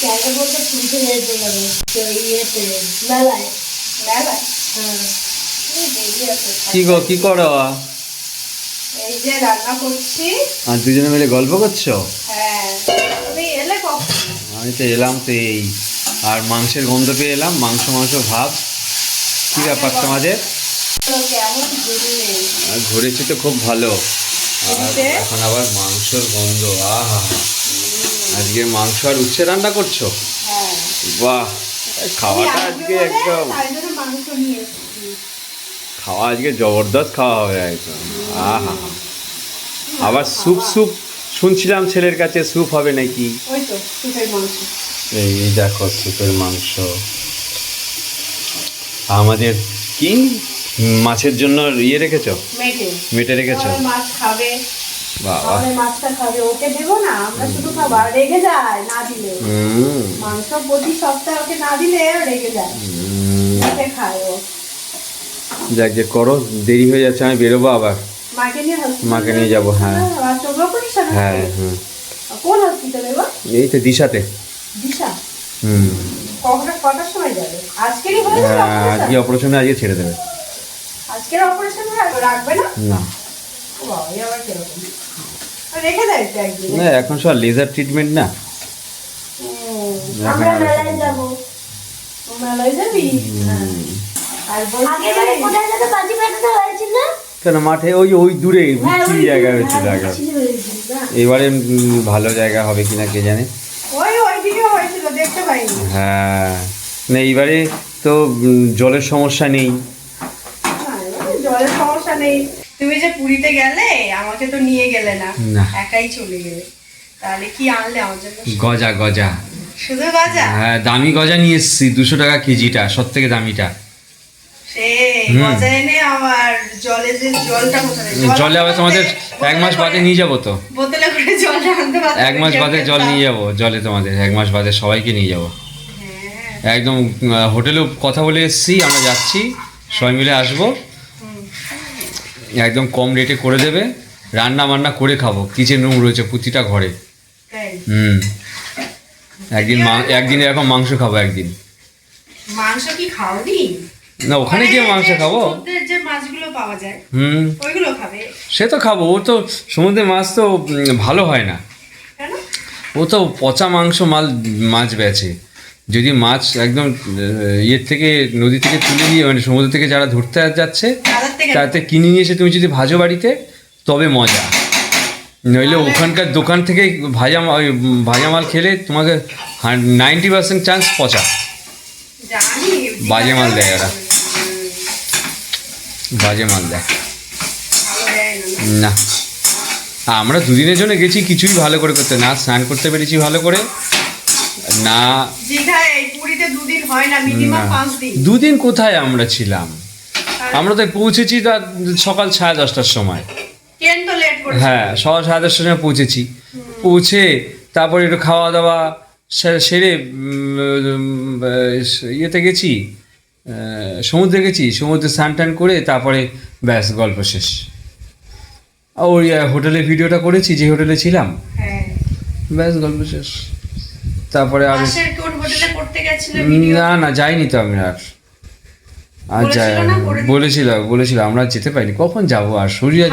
জায়গা বলতে পুরীতে যেতে হবে, ইয়েতে মেলায়। মেলায়? হ্যাঁ। কি গো, কি করো? এই যে রান্না করছি। আর দুজনে মিলে গল্প করছো? হ্যাঁ। তুমি এলে কখন? আমি তো এলাম তো এই, আর মাংসের গন্ধ পেয়ে এলাম। মাংস মাংস ভাব। কি ব্যাপার তোমাদের? কেমন ঘুরলে? ঘুরেছি তো খুব ভালো। আর এখন আবার মাংসের গন্ধ, আহা। আজকে মাংস আর উচ্ছে রান্না করছো? হ্যাঁ। বাহ, খাওয়াটা আজকে একদম, মাংস নিয়ে এসেছি। খাওয়া আজকে জবরদস্ত খাওয়া হবে একদম। আহা, আবার স্যুপ স্যুপ শুনছিলাম ছেলের কাছে, স্যুপ হবে নাকি? ওই তো স্যুপের মাংস। এই দেখো স্যুপের মাংস। আমাদের কি মাছের জন্য ইয়ে রেখেছো? মেটে রেখেছো? মাছ খাবে, বাবা, মাছটা খাবে, ওকে দেবো না, আমরা শুধু খাবার রেগে যায় না দিলে। মাংস প্রতি সপ্তাহে ওকে না দিলে রেগে যায়, খায় ও। যাক, যে করো, দেরি হয়ে যাচ্ছে, আমি বেরোবো আবার। মাকে নিয়ে যাবো। হ্যাঁ হ্যাঁ হ্যাঁ। কোন হসপিটালে? এই তো দিশাতে। দিশা? কটার সময় যাবে? আজকেরই হয়ে যাবে? আজকে অপারেশনে, আজকে ছেড়ে দেবে। আজকের অপারেশন রাখবে না? না। ও বাবা, এই আবার কিরকম? রেখে দেয় তো একদিন। না, এখন সব লেজার ট্রিটমেন্ট না। আমরা মেলায় যাবো। মেলায় যাবি? আর কেন, মাঠে ওই ওই দূরে বিচ্ছিরি জায়গা হয়েছিল আগে। এবারে ভালো জায়গা হবে কিনা কে জানে। হ্যাঁ, না এইবারে তো জলের সমস্যা নেই। জলের সমস্যা নেই। তুমি যে পুরীতে গেলে, আমাকে তো নিয়ে গেলে না, একাই চলে গেলে। তাহলে কি আনলে আমার জন্য? গজা। গজা? শুধু গজা? হ্যাঁ, দামি গজা নিয়ে এসেছি, 200 টাকা কেজিটা, সব থেকে দামিটা। গজা এনে আবার জলে যে জলটা কোথায়? জলে আবার তোমাদের 1 মাস বাদে নিয়ে যাবো তো। বোতলে করে জল আনতে পারবে? 1 মাস বাদে জল নিয়ে যাবো জলে, তোমাদের 1 মাস বাদে সবাইকে নিয়ে যাবো একদম। হোটেলেও কথা বলে এসেছি, আমরা যাচ্ছি, সবাই মিলে আসবো, একদম কম রেটে করে দেবে। রান্না বান্না করে খাবো, কিচেন রুম রয়েছে প্রতিটা ঘরে। একদিন এরকম মাংস খাবো একদিন। মাংস কি খাওনি? না, ওখানে গিয়ে মাংস খাবো। যে মাছগুলো পাওয়া যায়, ওইগুলো খাবে? সে তো খাবো, ও তো সমুদ্রের মাছ তো ভালো হয় না। ও তো পচা মাছ বেচে। যদি মাছ একদম ইয়ের থেকে, নদী থেকে তুলে নিয়ে, মানে সমুদ্র থেকে যারা ধরতে যাচ্ছে তাতে কিনে নিয়ে এসে তুমি যদি ভাজো বাড়িতে, তবে মজা। নইলে ওখানকার দোকান থেকে ভাজা মাল খেলে তোমাকে 90% চান্স পচা। বাজে মাল দেয় ওরা, বাজে মাল দেয় না। আমরা দুদিনের জন্য গেছি, কিছুই ভালো করে করতে না, স্নান করতে পেরেছি ভালো করে না। দুদিন কোথায় আমরা ছিলাম? আমরা তো পৌঁছেছি সকাল 10:30টার সময়। হ্যাঁ, সকাল 10:30টার সময় পৌঁছেছি। পৌঁছে তারপরে একটু খাওয়া দাওয়া সেরে ইয়েতে গেছি, সমুদ্রে গেছি, সমুদ্রে স্নান টান করে তারপরে ব্যাস, গল্প শেষ। ওই হোটেলে ভিডিওটা করেছি, যে হোটেলে ছিলাম, ব্যাস গল্প শেষ। তারপরে আর না যাইনি তো আমি আর যাই। বলেছিল আমরা যেতে পারিনি। কখন যাবো আর, শরীর আর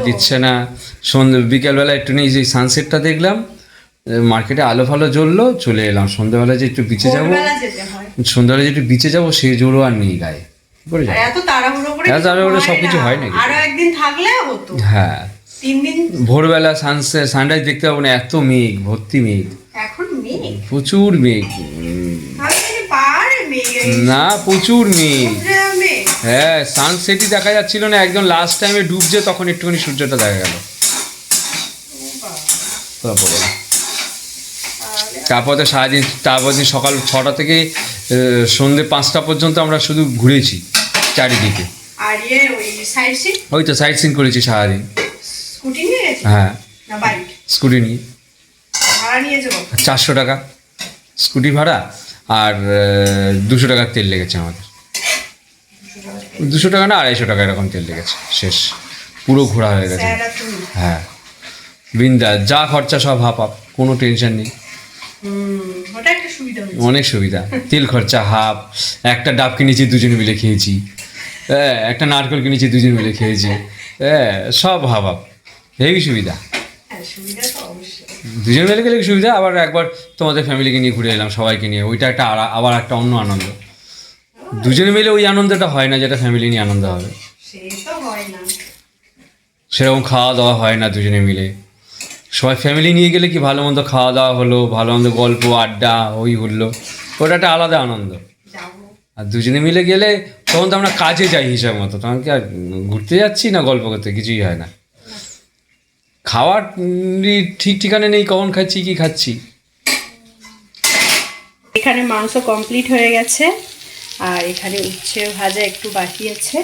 দিচ্ছে না। বিকেলবেলা একটু নেই, যে সানসেটটা দেখলাম, মার্কেটে আলো ফালো জ্বললো, চলে এলাম। সন্ধ্যাবেলা যে একটু বিচে যাবো, সন্ধ্যাবেলা যে একটু বিচে যাবো, সে জোরও আর নেই গায়ে। এত তাড়াহুড়ো সবকিছু হয় নাকি? হ্যাঁ, ভোরবেলা সানরাইজ দেখতে পাবো না, এত মেঘ, ভর্তি মেঘ, প্রচুর মেঘ। না, প্রচুর মেঘ। হ্যাঁ, সানসেটই দেখা যাচ্ছিল না, একদম লাস্ট টাইমে ডুবছে, তখন একটুখানি সূর্যটা দেখা গেল। তারপর তো সারাদিন, তারপর দিন সকাল 6টা থেকে সন্ধ্যে 5টা পর্যন্ত আমরা শুধু ঘুরেছি চারিদিকে। ওই তো সাইট সিন করেছি সারাদিন। হ্যাঁ, স্কুটি নিয়ে। 400 টাকা স্কুটি ভাড়া, আর 200 টাকার তেল লেগেছে আমাদের। 200 টাকা না, 250 টাকা এরকম তেল লেগেছে, শেষ। পুরো ঘোরা হয়ে গেছে। হ্যাঁ, বিন্দাস, যা খরচা সব হাফ হাফ, কোনো টেনশন নেই। ওটা একটা সুবিধা হয়েছে। অনেক সুবিধা, তেল খরচা হাফ, একটা ডাব কিনেছি দুজনে মিলে খেয়েছি, হ্যাঁ একটা নারকেল কিনেছি দুজনে মিলে খেয়েছি, হ্যাঁ সব হাফ হাফ, হেভি সুবিধা। হ্যাঁ সুবিধা তো অবশ্যই। দুজন মিলে গেলে সুবিধা, আবার একবার তোমাদের ফ্যামিলিকে নিয়ে ঘুরে এলাম সবাইকে নিয়ে, ওইটা একটা আবার একটা অন্য আনন্দ। দুজনে মিলে ওই আনন্দটা হয় না যেটা ফ্যামিলি নিয়ে আনন্দ হবে, সে তো হয় না। সেরকম খাওয়া দাওয়া হয় না দুজনে মিলে। সবাই ফ্যামিলি নিয়ে গেলে কি ভালো মন্দ খাওয়া দাওয়া হলো, ভালো মন্দ গল্প আড্ডা ওই হলো, ওটা একটা আলাদা আনন্দ। যাবো। আর দুজনে মিলে গেলে তখন তো আমরা কাজে যাই হিসাব মতো, তখন কি আর ঘুরতে যাচ্ছি না গল্প করতে, কিছুই হয় না। খাওয়ার ঠিক ঠিকানা নেই, কখন খাচ্ছি কি খাচ্ছি। এখানে মাংস কমপ্লিট হয়ে গেছে, আর এখানে উচ্ছে ভাজা একটু বাকি আছে।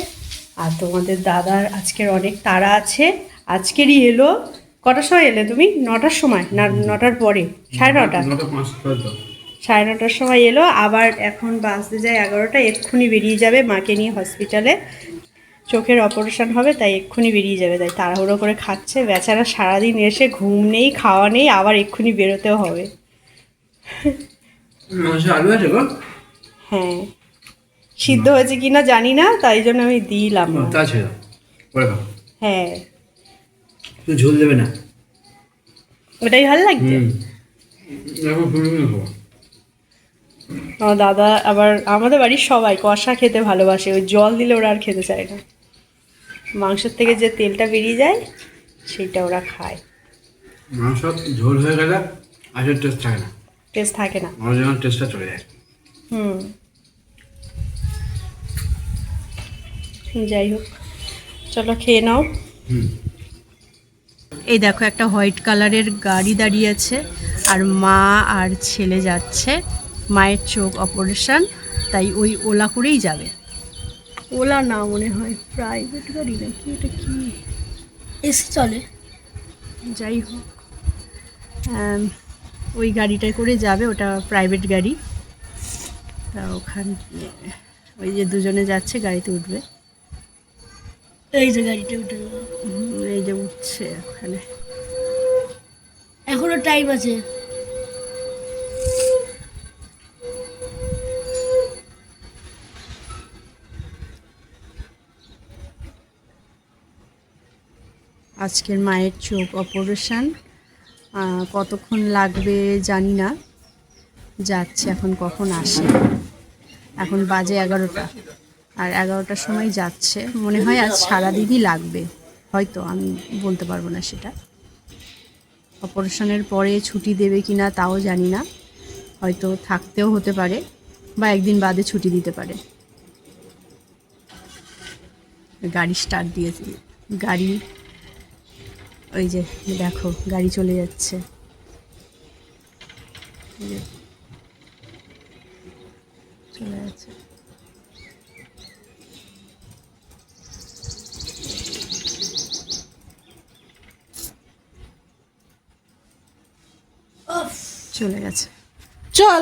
আর তোমাদের দাদার আজকের অনেক তাড়া আছে, আজকেরই এলো। কটার সময় এলে তুমি? 9টার সময় না 9টার পরে? 9:30? 9:30 সময় এলো, আবার এখন বাজতে যায় 11টা। এক্ষুনি বেরিয়ে যাবে মাকে নিয়ে হসপিটালে, চোখের অপারেশন হবে, তাই এক্ষুনি বেরিয়ে যাবে। তাই তাড়াহুড়ো করে খাচ্ছে বেচারা, সারাদিন এসে ঘুম নেই খাওয়া নেই, আবার এক্ষুনি বেরোতেও হবে। আলু আছে গো? হ্যাঁ, সিদ্ধ হয়েছে কিনা জানি না, তাই জন্য আমি দিলাম। হ্যাঁ ঝোল দেবে না, ওটাই ভালো লাগছে। আমার দাদা আবার, আমাদের বাড়ির সবাই কষা খেতে ভালোবাসে, ওই জল দিলে ওরা আর খেতে চায় না। মাংসের থেকে যে তেলটা বেরিয়ে যায় সেটা ওরা খায়। মাংস ঝোল হয়ে গেলে আসলে টেস্ট থাকে না, টেস্ট থাকে না। আমার যখন টেস্টটা চলে যায়। যাই হোক, চলো খেয়ে নাও। এই দেখো একটা হোয়াইট কালারের গাড়ি দাঁড়িয়ে আছে, আর মা আর ছেলে যাচ্ছে। মায়ের চোখ অপারেশন, তাই ওই ওলা করেই যাবে। ওলা না মনে হয় প্রাইভেট গাড়ি নাকি, এটা কি এসে চলে। যাই হোক, ওই গাড়িটায় করে যাবে, ওটা প্রাইভেট গাড়ি। তা ওখানে ওই যে দুজনে যাচ্ছে গাড়িতে উঠবে। এই যে গাড়িটা উঠে গেল। এই যে উঠছে ওখানে। এখনো টাইম আছে। আজকের মায়ের চোখ অপারেশন, কতক্ষণ লাগবে জানি না, যাচ্ছে এখন, কখন আসে। এখন বাজে 11টা, আর 11টার সময় যাচ্ছে। মনে হয় আজ সারাদিনই লাগবে, হয়তো, আমি বলতে পারবো না সেটা। অপারেশনের পরে ছুটি দেবে কি না তাও জানি না, হয়তো থাকতেও হতে পারে, বা একদিন বাদে ছুটি দিতে পারে। গাড়ি স্টার্ট দিয়েছি, গাড়ি ওই যে দেখো গাড়ি চলে যাচ্ছে। চলে যাচ্ছে। চলে গেছে। চল।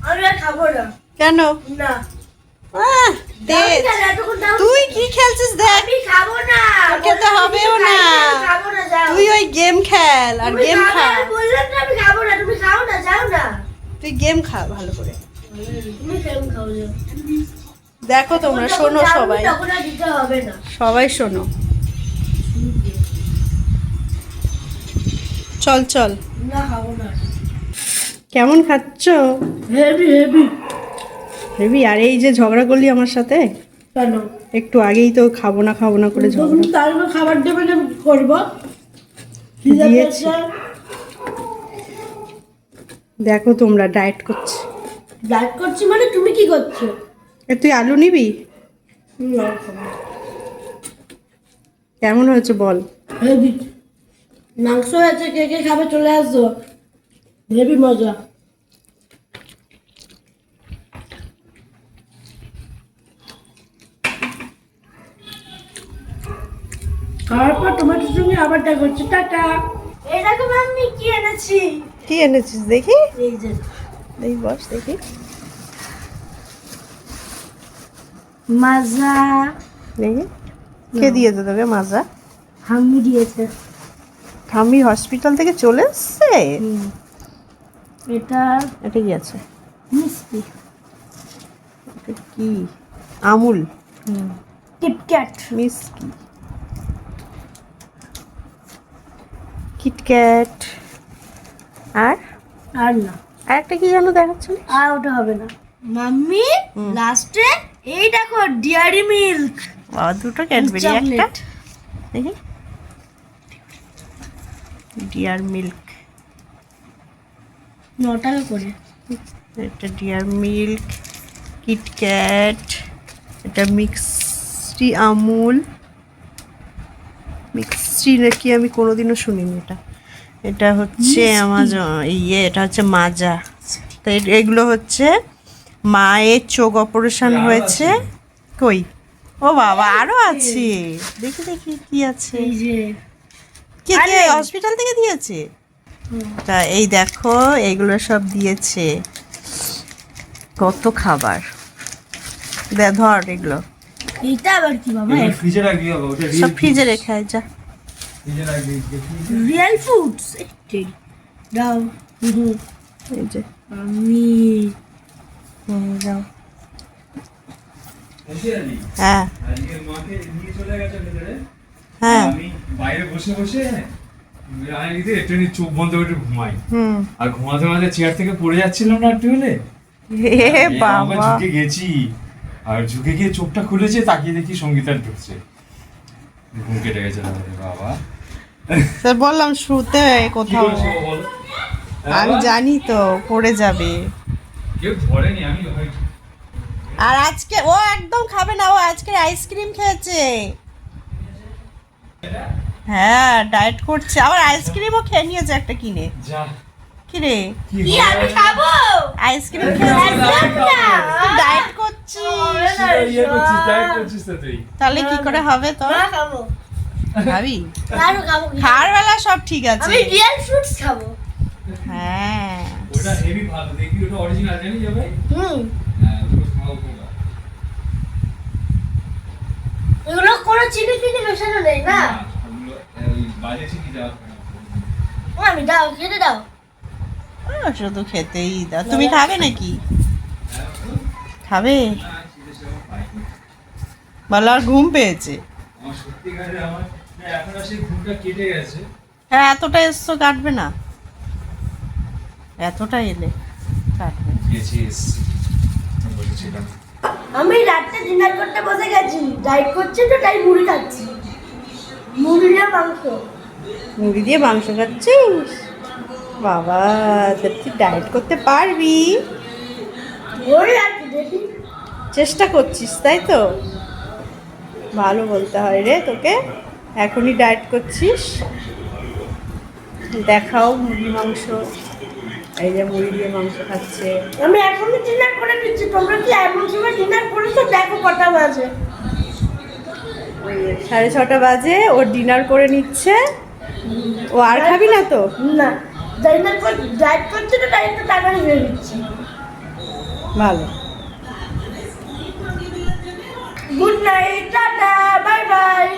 আমি আর খাবো না। কেন? না তুই কি খেলছিস দেখ। আমি খাবো না। তোর খেতে হবেও না, খাবো না, যাও। তুই ওই গেম খেল আর গেম খা। আমি বললাম না আমি খাবো না, তুমি খাও না, যাও না। তুই গেম খা ভালো করে। তুমি কেমন খাও, যাও। দেখো তোমরা শোনো, সবাই তখন আর দিতে হবে না। সবাই শোনো। চল চল। না খাবো না। কেমন খাচ্ছ? Heavy heavy. হেবি। আর এই যে ঝগড়া করলি আমার সাথে কেন? একটু আগেই তো খাবো না করে ঝগড়া। তুমি তার জন্য খাবার দেবে না, আমি কি করবো? খিদে দিয়েছি। পেয়েছে। দেখো তোমরা ডায়েট করছে। ডায়েট করছি মানে তুমি কি করছো? তুই আলু নিবি? না, খাবো না। কেমন হয়েছে বল? হেভি। মাংস হয়েছে, কে কে খাবে চলে আসো। হেভি মজা। খাওয়ার পর তোমাদের সঙ্গে আবার দেখা হচ্ছে, টাটা। এরকম আমি কি এনেছি? কি এনেছিস দেখি? এই যে দেখি বস দেখি। মাজা। দেখি কে দিয়েছে তোকে মাজা? হাম্মি দিয়েছে। ঠাম্মি হসপিটাল থেকে চলে এসছে? এটা এটা কি আছে? মিষ্টি। এটা কি? আমুল কিটক্যাট। মিষ্টি, কিটক্যাট। আর আর না, আর একটা কি যেন দেখাচ্ছিল? আর ওটা হবে না মাম্মি। লাস্টে এই দেখো ডিয়ারি মিল্ক। বাবা, দুটো ক্যাডবেরি, একটা দেখি ডিয়ার মিল্ক। নটাল করে। এটা ডিয়ার মিল্ক, কিটক্যাট, এটা মিক্সটি আমুল। মিক্সটি নাকি আমি কোনোদিনও শুনিনি এটা। এটা হচ্ছে আমাজন এটা হচ্ছে মাজা। তো এগুলো হচ্ছে মায়ের চোখ অপারেশন হয়েছে। কই? ও বাবা, আরো আছে, দেখি দেখি কি আছে। এই যে কে কে হসপিটাল থেকে দিয়েছে? তা এই দেখো, এগুলো সব দিয়েছে। কত খাবার, ধর এগুলো এটা আবার কি বাবা? ফ্রিজে রাখবি বাবা, ওটা সব ফ্রিজে রেখে আয়, যা। ফ্রিজে রাখবি। Real foods. দাও। এই যে আমি যাও। হ্যাঁ আজকে মাকে নিয়ে চলে গেছে ভেতরে। হ্যাঁ আমি বাইরে বসে বসে আয়নিতে একটু চোখ বন্ধ করে একটু ঘুমাই। আর ঘুমাতে ঘুমাতে চেয়ার থেকে পড়ে যাচ্ছিলাম না একটু হলে। হে বাবা, ঝুঁকে গেছি, আর ঝুঁকে গিয়ে চোখটা খুলেছে, তাকিয়ে দেখি সঙ্গীতার ঢুকছে। ঘুম কেটে গেছে বাবা। স্যার বললাম শুতে কি কোথাও। করছো বলো? আমি জানি তো পড়ে যাবে। কেউ ধরেনি, আমি হয়তো। আর আজকে ও একদম খাবে না, ও আজকে আইসক্রিম খেয়েছে। হ্যাঁ, ডায়েট করছে, আবার আইসক্রিমও খেয়ে নিয়েছে একটা কিনে। যা কি রে, কি কি আমি খাবো? আইসক্রিম খেয়েছে? ডায়েট করছিস, ইয়ে করছিস, ডায়েট করছিস তো তুই। তাহলে কি করে হবে তোর? না খাবো। খাবি? আরো খাবো। খাওয়ার বেলা সব ঠিক আছে। আমি রিয়েল ফ্রুটস খাবো। হ্যাঁ ওটা হেভি ভালো, দেখবি ওটা অরিজিনাল, জানিস ভাই? হ্যাঁ, ওগুলো খাওয়া খুব ভালো। এগুলো কোনো চিনি ফিনি মেশানো নেই না? ওগুলো ওই বাজে চিনি দেওয়া থাকে না। আমি দাও, খেতে দাও। ও, শুধু খেতেই দাও। তুমি খাবে নাকি? খাবে? বলো, আর ঘুম পেয়েছে? আমার সত্যিকারে আমার এখন আর সেই ঘুমটা কেটে গেছে। হ্যাঁ, এতটা এসছো, কাটবে না। এতটা এলে কাটবে। গেছি এসছি বলেছিলাম। আমি রাতে ডিনার করতে বসে গেছি, ডায়েট করছি তো তাই মুড়ি খাচ্ছি। মুড়ি দিয়ে মাংস। মুড়ি দিয়ে মাংস খাচ্ছিস? বাবা, তা তুই ডায়েট করতে পারবি? ওই আর কি দেখি। চেষ্টা করছিস, তাই তো? ভালো বলতে হয় রে তোকে, এখনই ডায়েট করছিস। দেখাও মুরগি মাংস। এই যে মুড়ি দিয়ে মাংস খাচ্ছে। আমি এখনই ডিনার করে নিচ্ছি, তোমরা কি এমন সময় ডিনার করেছো? দেখো কটা বাজে। ওই 6:30 বাজে, ও ডিনার করে নিচ্ছে। ও আর খাবি না তো? না, ডায়েট করছি তো তাই একটু তাড়াতাড়ি হয়ে দিচ্ছি। ভালো। Good night, tata, bye bye.